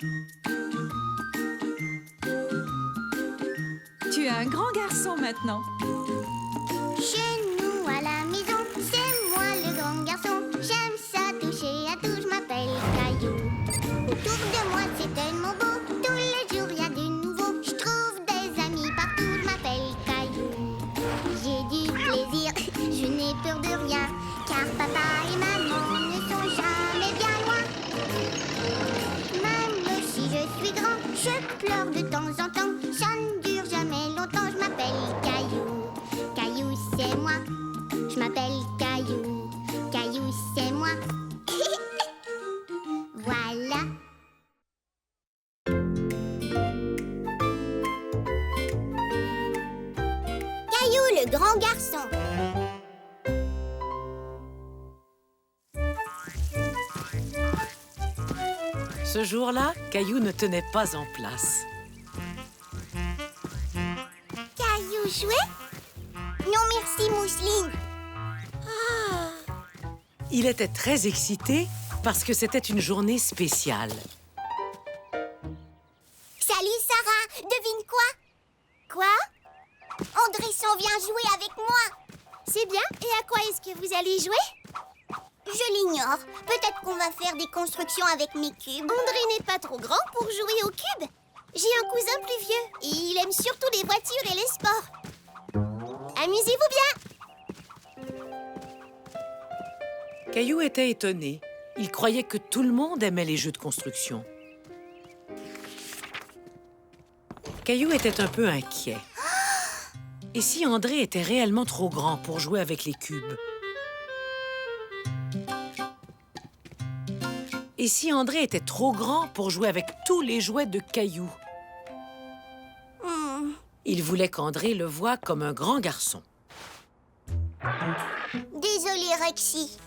Tu es un grand garçon maintenant. Chez nous à la maison, c'est moi le grand garçon. J'aime ça toucher à tout, je m'appelle Caillou. Autour de moi c'est tellement beau, tous les jours y a du nouveau. Je trouve des amis partout, je m'appelle Caillou. J'ai du plaisir, je n'ai peur de rien, car papa et maman ne sont jamais bien loin. Même si je suis grand, je pleure de temps en temps. Ça ne dure jamais longtemps, je m'appelle Caillou. Caillou, c'est moi. Je m'appelle Caillou. Caillou, c'est moi. Voilà. Caillou, le grand garçon. Ce jour-là, Caillou ne tenait pas en place. Caillou jouet? Non, merci, Mousseline. Il était très excité parce que c'était une journée spéciale. Salut, Sarah. Devine quoi? Quoi? André s'en vient jouer avec moi. C'est bien. Et à quoi est-ce que vous allez jouer? Je l'ignore. Peut-être qu'on va faire des constructions avec mes cubes. André n'est pas trop grand pour jouer aux cubes. J'ai un cousin plus vieux et il aime surtout les voitures et les sports. Amusez-vous bien. Caillou était étonné. Il croyait que tout le monde aimait les jeux de construction. Caillou était un peu inquiet. Et si André était réellement trop grand pour jouer avec les cubes? Et si André était trop grand pour jouer avec tous les jouets de Caillou? Il voulait qu'André le voie comme un grand garçon. Désolée, Rexy.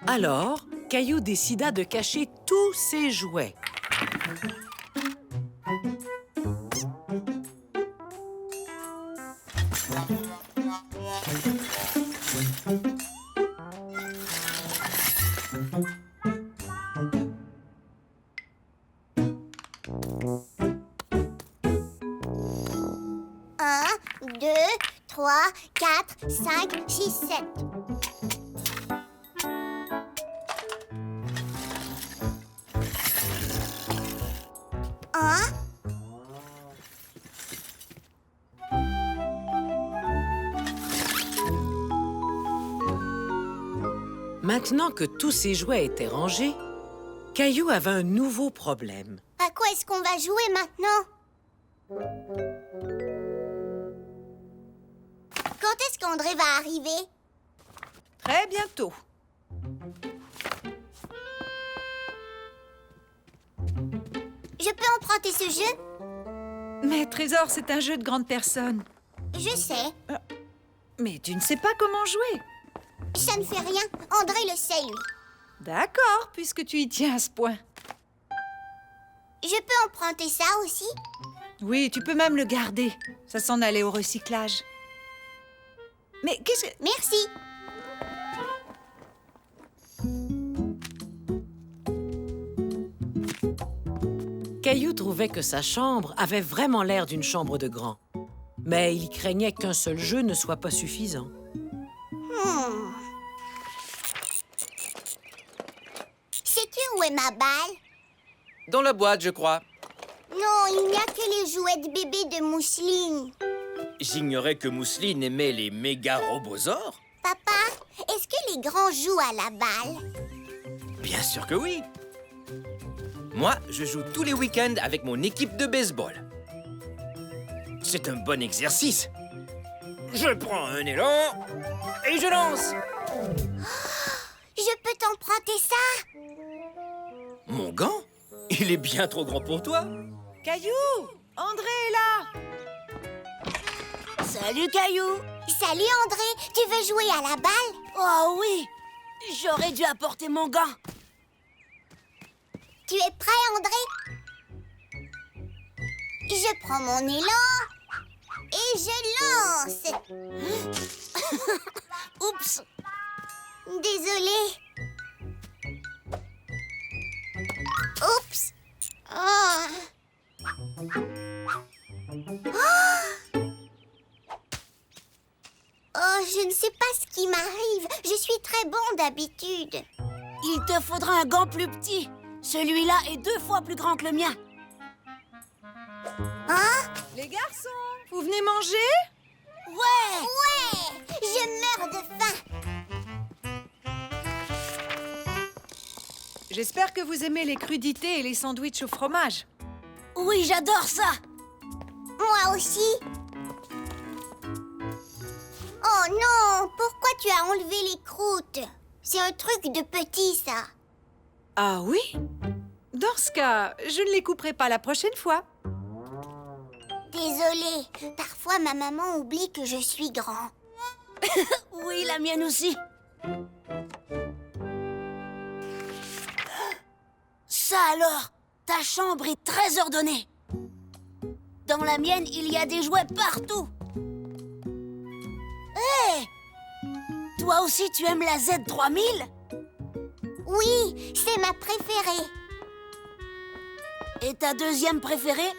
Alors, Caillou décida de cacher tous ses jouets. Un, deux, trois, quatre, cinq, six, sept. Un. Maintenant que tous ses jouets étaient rangés, Caillou avait un nouveau problème. À quoi est-ce qu'on va jouer maintenant? Quand est-ce qu'André va arriver? Très bientôt. Je peux emprunter ce jeu? Mais Trésor, c'est un jeu de grande personne. Je sais. Mais tu ne sais pas comment jouer. Ça ne fait rien. André le sait, lui. D'accord, puisque tu y tiens à ce point. Je peux emprunter ça aussi? Oui, tu peux même le garder. Ça s'en allait au recyclage. Mais qu'est-ce que... Merci. Caillou trouvait que sa chambre avait vraiment l'air d'une chambre de grand. Mais il craignait qu'un seul jeu ne soit pas suffisant. Sais-tu où est ma balle? Dans la boîte, je crois. Non, il n'y a que les jouets de bébé de Mousseline. J'ignorais que Mousseline aimait les méga robosaures. Papa, est-ce que les grands jouent à la balle? Bien sûr que oui. Moi, je joue tous les week-ends avec mon équipe de baseball. C'est un bon exercice. Je prends un élan et je lance. Je peux t'emprunter ça? Mon gant? Il est bien trop grand pour toi. Caillou! André est là! Salut, Caillou! Salut, André. Tu veux jouer à la balle? Oh oui! J'aurais dû apporter mon gant. Tu es prêt, André? Je prends mon élan et je lance. Oups! Désolée. Oups. Oh. Oh, je ne sais pas ce qui m'arrive. Je suis très bon d'habitude. Il te faudra un gant plus petit. Celui-là est 2 fois plus grand que le mien. Hein? Les garçons, vous venez manger? Ouais! Ouais! Je meurs de faim. J'espère que vous aimez les crudités et les sandwichs au fromage. Oui, j'adore ça! Moi aussi. Oh non! Pourquoi tu as enlevé les croûtes? C'est un truc de petit, ça. Ah oui? Dans ce cas, je ne les couperai pas la prochaine fois. Désolée. Parfois, ma maman oublie que je suis grand. Oui, la mienne aussi. Ça alors, ta chambre est très ordonnée. Dans la mienne, il y a des jouets partout. Hé! Toi aussi, tu aimes la Z3000? Oui, c'est ma préférée. Et ta deuxième préférée?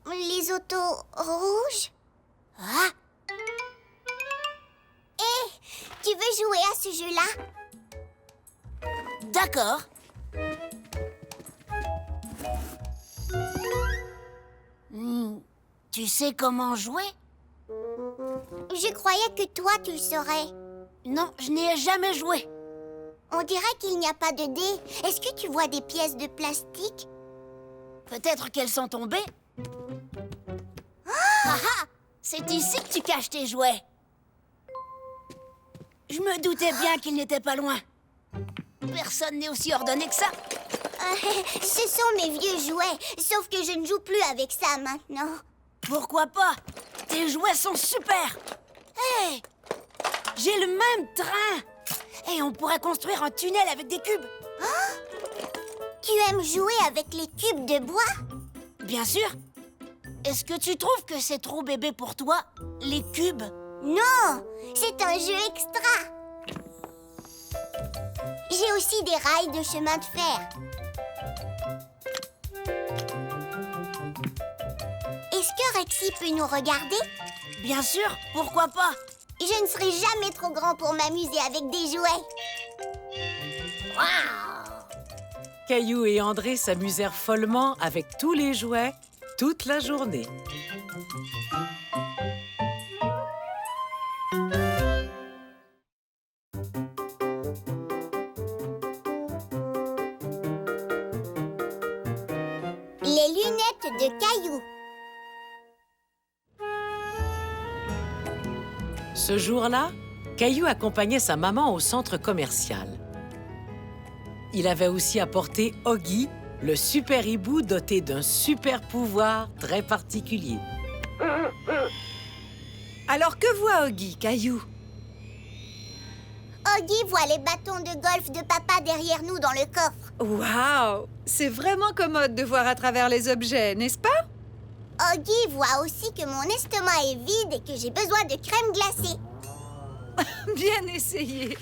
Les autos rouges. Ah! Hé, tu veux jouer à ce jeu-là? D'accord. Tu sais comment jouer? Je croyais que toi, tu le saurais. Non, je n'y ai jamais joué. On dirait qu'il n'y a pas de dés. Est-ce que tu vois des pièces de plastique? Peut-être qu'elles sont tombées. Ah ah! C'est ici que tu caches tes jouets. Je me doutais bien qu'ils n'étaient pas loin. Personne n'est aussi ordonné que ça. Ce sont mes vieux jouets, sauf que je ne joue plus avec ça maintenant. Pourquoi pas? Tes jouets sont super. Hé! J'ai le même train. Et on pourrait construire un tunnel avec des cubes. Tu aimes jouer avec les cubes de bois? Bien sûr. Est-ce que tu trouves que c'est trop bébé pour toi, les cubes? Non, c'est un jeu extra. J'ai aussi des rails de chemin de fer. Est-ce que Rexy peut nous regarder? Bien sûr, pourquoi pas? Je ne serai jamais trop grand pour m'amuser avec des jouets. Caillou et André s'amusèrent follement avec tous les jouets toute la journée. Les lunettes de Caillou. Ce jour-là, Caillou accompagnait sa maman au centre commercial. Il avait aussi apporté Oggy, le super hibou doté d'un super pouvoir très particulier. Alors que voit Oggy, Caillou? Oggy voit les bâtons de golf de papa derrière nous dans le coffre. Waouh! C'est vraiment commode de voir à travers les objets, n'est-ce pas? Oggy voit aussi que mon estomac est vide et que j'ai besoin de crème glacée. Bien essayé!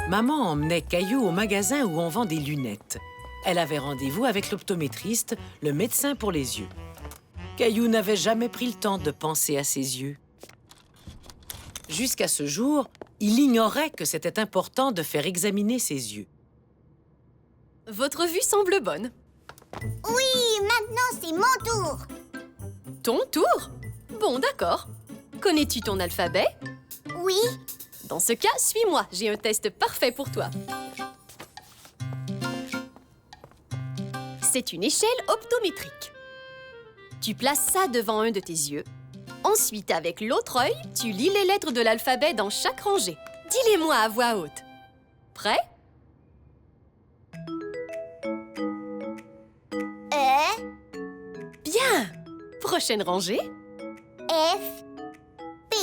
Maman emmenait Caillou au magasin où on vend des lunettes. Elle avait rendez-vous avec l'optométriste, le médecin pour les yeux. Caillou n'avait jamais pris le temps de penser à ses yeux. Jusqu'à ce jour, il ignorait que c'était important de faire examiner ses yeux. Votre vue semble bonne. Oui, maintenant c'est mon tour. Ton tour? Bon, d'accord. Connais-tu ton alphabet? Oui, Dans ce cas, suis-moi. J'ai un test parfait pour toi. C'est une échelle optométrique. Tu places ça devant un de tes yeux. Ensuite, avec l'autre œil, tu lis les lettres de l'alphabet dans chaque rangée. Dis-les-moi à voix haute. Prêt? Bien! Prochaine rangée. F, P.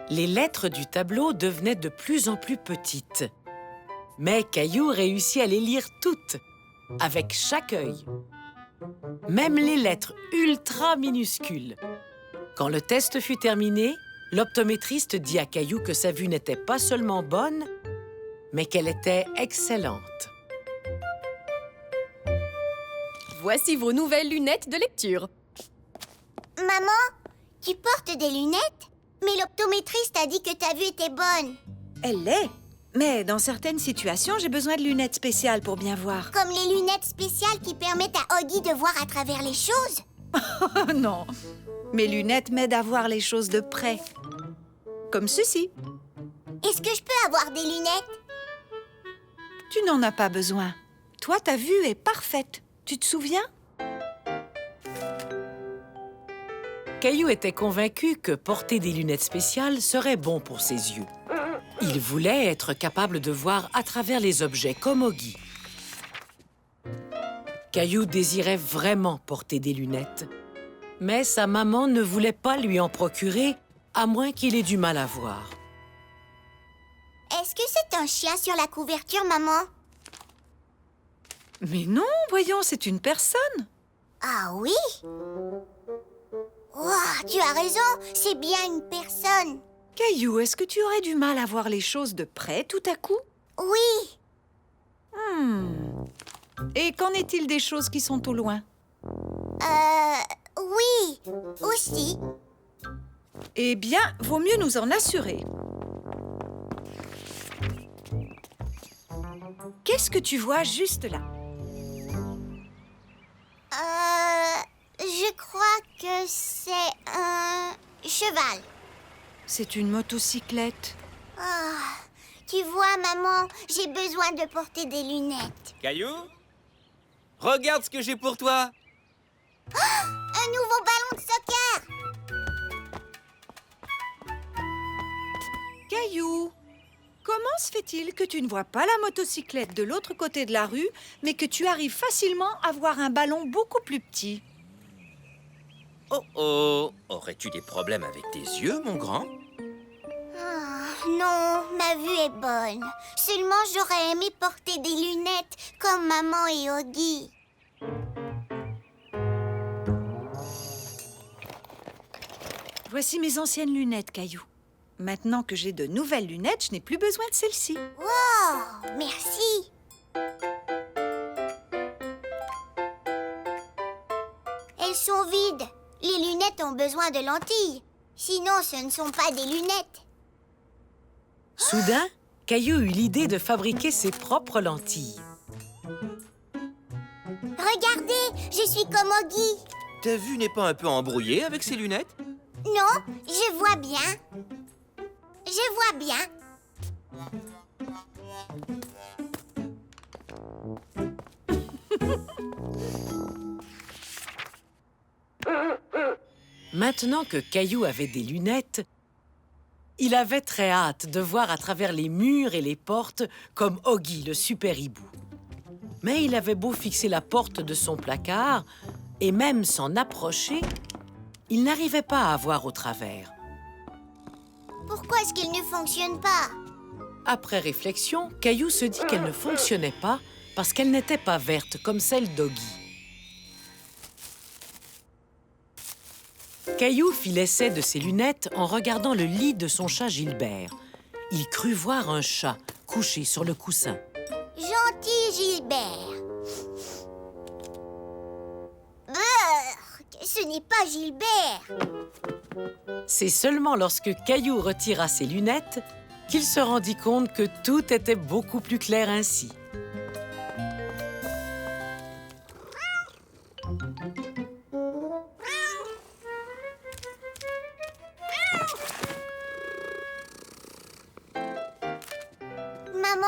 Les lettres du tableau devenaient de plus en plus petites. Mais Caillou réussit à les lire toutes, avec chaque œil. Même les lettres ultra minuscules. Quand le test fut terminé, l'optométriste dit à Caillou que sa vue n'était pas seulement bonne, mais qu'elle était excellente. Voici vos nouvelles lunettes de lecture. Maman, tu portes des lunettes? Mais l'optométriste a dit que ta vue était bonne. Elle l'est. Mais dans certaines situations, j'ai besoin de lunettes spéciales pour bien voir. Comme les lunettes spéciales qui permettent à Oggy de voir à travers les choses. Oh non. Mes lunettes m'aident à voir les choses de près. Comme ceci. Est-ce que je peux avoir des lunettes? Tu n'en as pas besoin. Toi, ta vue est parfaite. Tu te souviens? Caillou était convaincu que porter des lunettes spéciales serait bon pour ses yeux. Il voulait être capable de voir à travers les objets comme Oggy. Caillou désirait vraiment porter des lunettes. Mais sa maman ne voulait pas lui en procurer, à moins qu'il ait du mal à voir. Est-ce que c'est un chien sur la couverture, maman? Mais non, voyons, c'est une personne. Ah oui? Ouah, tu as raison, c'est bien une personne. Caillou, est-ce que tu aurais du mal à voir les choses de près tout à coup? Oui, Et qu'en est-il des choses qui sont au loin? oui, aussi. Eh bien, vaut mieux nous en assurer. Qu'est-ce que tu vois juste là? Je crois que c'est un cheval. C'est une motocyclette. Ah, tu vois, maman, j'ai besoin de porter des lunettes. Caillou, regarde ce que j'ai pour toi. Un nouveau ballon de soccer! Caillou, comment se fait-il que tu ne vois pas la motocyclette de l'autre côté de la rue, mais que tu arrives facilement à voir un ballon beaucoup plus petit? Oh oh, aurais-tu des problèmes avec tes yeux, mon grand? Ah, non, ma vue est bonne. Seulement, j'aurais aimé porter des lunettes comme maman et Oggy. Voici mes anciennes lunettes, Caillou. Maintenant que j'ai de nouvelles lunettes, je n'ai plus besoin de celles-ci. Oh, merci. Elles sont vides. Les lunettes ont besoin de lentilles. Sinon, ce ne sont pas des lunettes. Soudain, Caillou eut l'idée de fabriquer ses propres lentilles. Regardez, je suis comme Oggy. Ta vue n'est pas un peu embrouillée avec ces lunettes? Non, je vois bien. Je vois bien. Maintenant que Caillou avait des lunettes, il avait très hâte de voir à travers les murs et les portes comme Oggy, le super hibou. Mais il avait beau fixer la porte de son placard et même s'en approcher, il n'arrivait pas à voir au travers. Pourquoi est-ce qu'il ne fonctionne pas? Après réflexion, Caillou se dit qu'elle ne fonctionnait pas parce qu'elle n'était pas verte comme celle d'Oggy. Caillou fit l'essai de ses lunettes en regardant le lit de son chat Gilbert. Il crut voir un chat couché sur le coussin. Gentil Gilbert. Brrr, ce n'est pas Gilbert. C'est seulement lorsque Caillou retira ses lunettes qu'il se rendit compte que tout était beaucoup plus clair ainsi. Maman,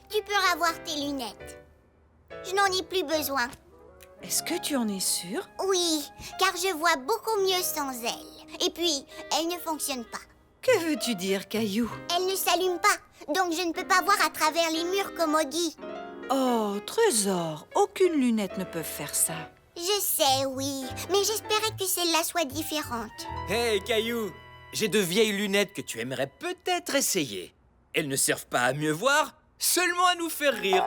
tu peux avoir tes lunettes. Je n'en ai plus besoin. Est-ce que tu en es sûre? Oui, car je vois beaucoup mieux sans elles. Et puis, elles ne fonctionnent pas. Que veux-tu dire, Caillou? Elles ne s'allument pas, donc je ne peux pas voir à travers les murs comme Oggy. Oh, trésor, aucune lunette ne peut faire ça. Je sais, oui, mais j'espérais que celle-là soit différente. Hey, Caillou, j'ai de vieilles lunettes que tu aimerais peut-être essayer. Elles ne servent pas à mieux voir, seulement à nous faire rire.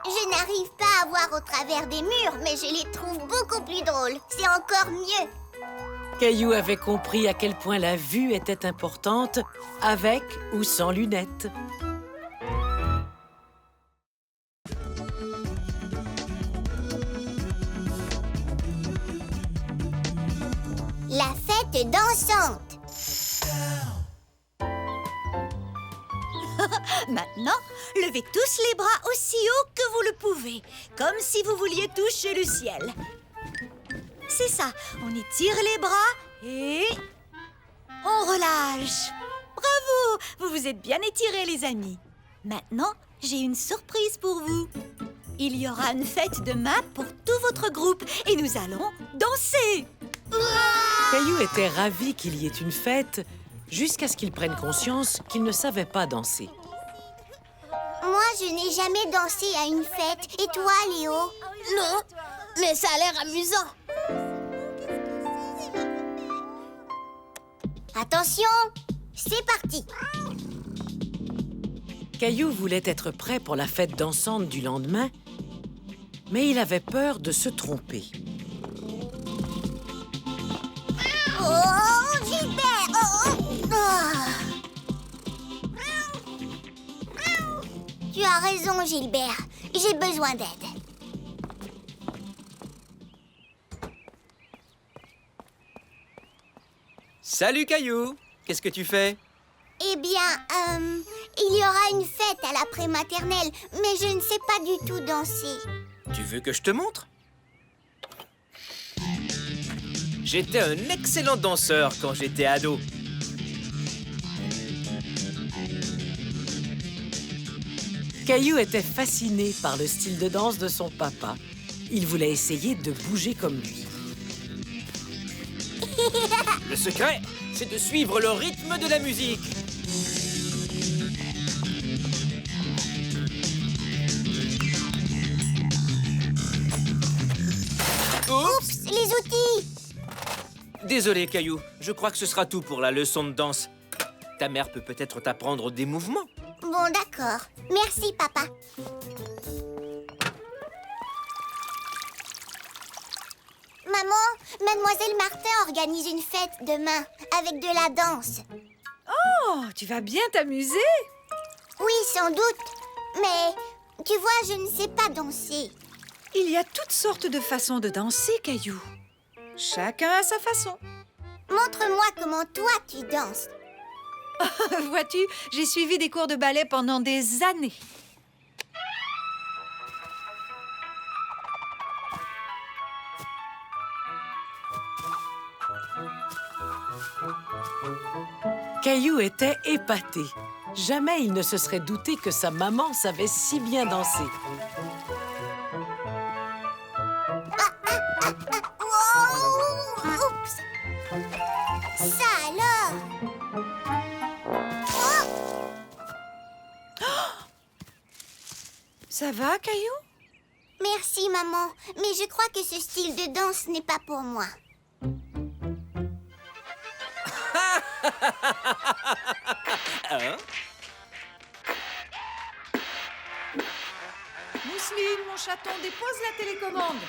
Je n'arrive pas à voir au travers des murs, mais je les trouve beaucoup plus drôles. C'est encore mieux. Caillou avait compris à quel point la vue était importante, avec ou sans lunettes. La fête dansante. Maintenant, levez tous les bras aussi haut que vous le pouvez, comme si vous vouliez toucher le ciel. C'est ça, on étire les bras et on relâche. Bravo, vous vous êtes bien étirés les amis. Maintenant, j'ai une surprise pour vous. Il y aura une fête demain pour tout votre groupe et nous allons danser. Caillou était ravi qu'il y ait une fête, jusqu'à ce qu'il prenne conscience qu'il ne savait pas danser. Moi, je n'ai jamais dansé à une fête. Et toi, Léo? Non, mais ça a l'air amusant. Attention, c'est parti. Caillou voulait être prêt pour la fête dansante du lendemain, mais il avait peur de se tromper. Oh, Gilbert! Tu as raison, Gilbert. J'ai besoin d'aide. Salut Caillou! Qu'est-ce que tu fais? Eh bien, il y aura une fête à la prématernelle, mais je ne sais pas du tout danser. Tu veux que je te montre? J'étais un excellent danseur quand j'étais ado. Caillou était fasciné par le style de danse de son papa. Il voulait essayer de bouger comme lui. Le secret, c'est de suivre le rythme de la musique. Oups, les outils! Désolé, Caillou. Je crois que ce sera tout pour la leçon de danse. Ta mère peut peut-être t'apprendre des mouvements. Bon, d'accord. Merci, papa. Maman, Mademoiselle Martin organise une fête demain, avec de la danse. Oh, tu vas bien t'amuser? Oui, sans doute. Mais, tu vois, je ne sais pas danser. Il y a toutes sortes de façons de danser, Caillou. Chacun a sa façon. Montre-moi comment toi tu danses. Vois-tu, j'ai suivi des cours de ballet pendant des années. Caillou était épaté. Jamais il ne se serait douté que sa maman savait si bien danser. Oh, oups. Ça alors. Ça va, Caillou? Merci, maman. Mais je crois que ce style de danse n'est pas pour moi. Hein? Mousseline, mon chaton, dépose la télécommande.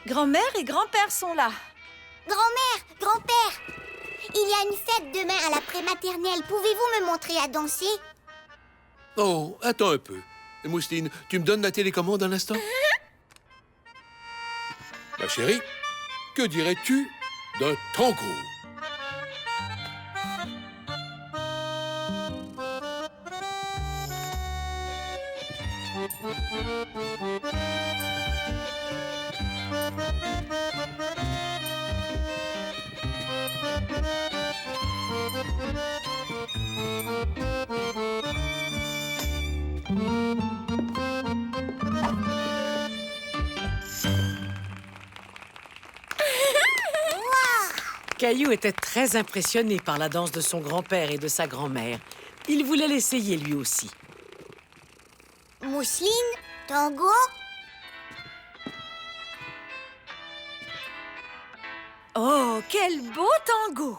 Grand-mère et grand-père sont là. Grand-mère, grand-père, il y a une fête demain à la prématernelle. Pouvez-vous me montrer à danser? Oh, attends un peu. Mousseline, tu me donnes la télécommande un instant? Ma chérie, que dirais-tu d'un tango? Caillou était très impressionné par la danse de son grand-père et de sa grand-mère. Il voulait l'essayer lui aussi. Mousseline, tango. Oh, quel beau tango!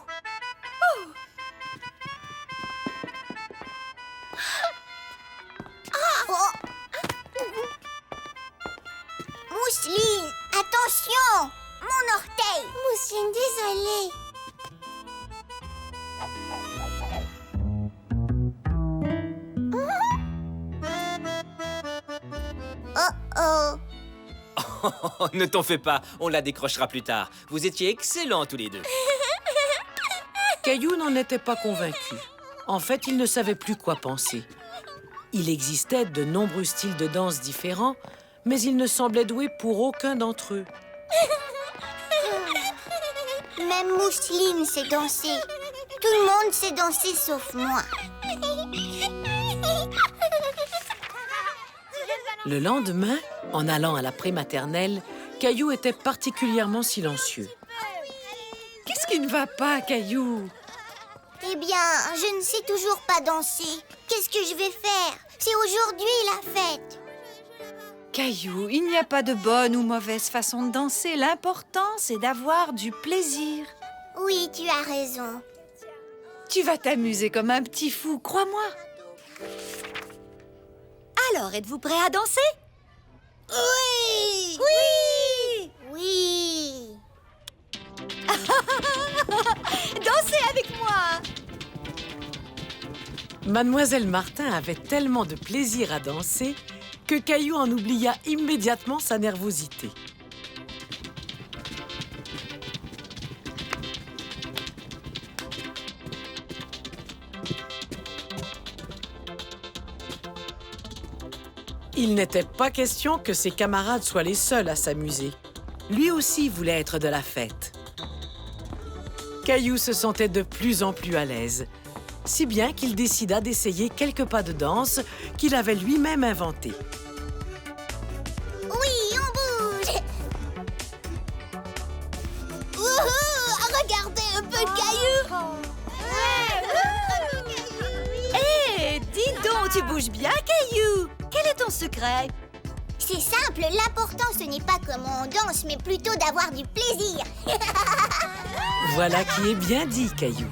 Oh. Mousseline, attention! Mon orteil! Mousseline, désolée. Ne t'en fais pas, on la décrochera plus tard. Vous étiez excellents tous les deux. Caillou n'en était pas convaincu. En fait, il ne savait plus quoi penser. Il existait de nombreux styles de danse différents, mais il ne semblait doué pour aucun d'entre eux. Même Mousseline sait danser. Tout le monde sait danser sauf moi. Le lendemain, en allant à la prématernelle, Caillou était particulièrement silencieux. Qu'est-ce qui ne va pas, Caillou? Eh bien, je ne sais toujours pas danser. Qu'est-ce que je vais faire? C'est aujourd'hui la fête. Caillou, il n'y a pas de bonne ou mauvaise façon de danser. L'important, c'est d'avoir du plaisir. Oui, tu as raison. Tu vas t'amuser comme un petit fou, crois-moi. Alors, êtes-vous prêts à danser? Oui! Oui! Oui! Dansez avec moi! Mademoiselle Martin avait tellement de plaisir à danser que Caillou en oublia immédiatement sa nervosité. Il n'était pas question que ses camarades soient les seuls à s'amuser. Lui aussi voulait être de la fête. Caillou se sentait de plus en plus à l'aise, si bien qu'il décida d'essayer quelques pas de danse qu'il avait lui-même inventés. Oui, on bouge! Wouhou! Regardez un peu Caillou! Hé, dis donc, tu bouges bien, Caillou! Quel est ton secret? C'est simple, l'important ce n'est pas comment on danse, mais plutôt d'avoir du plaisir. Voilà qui est bien dit, Caillou.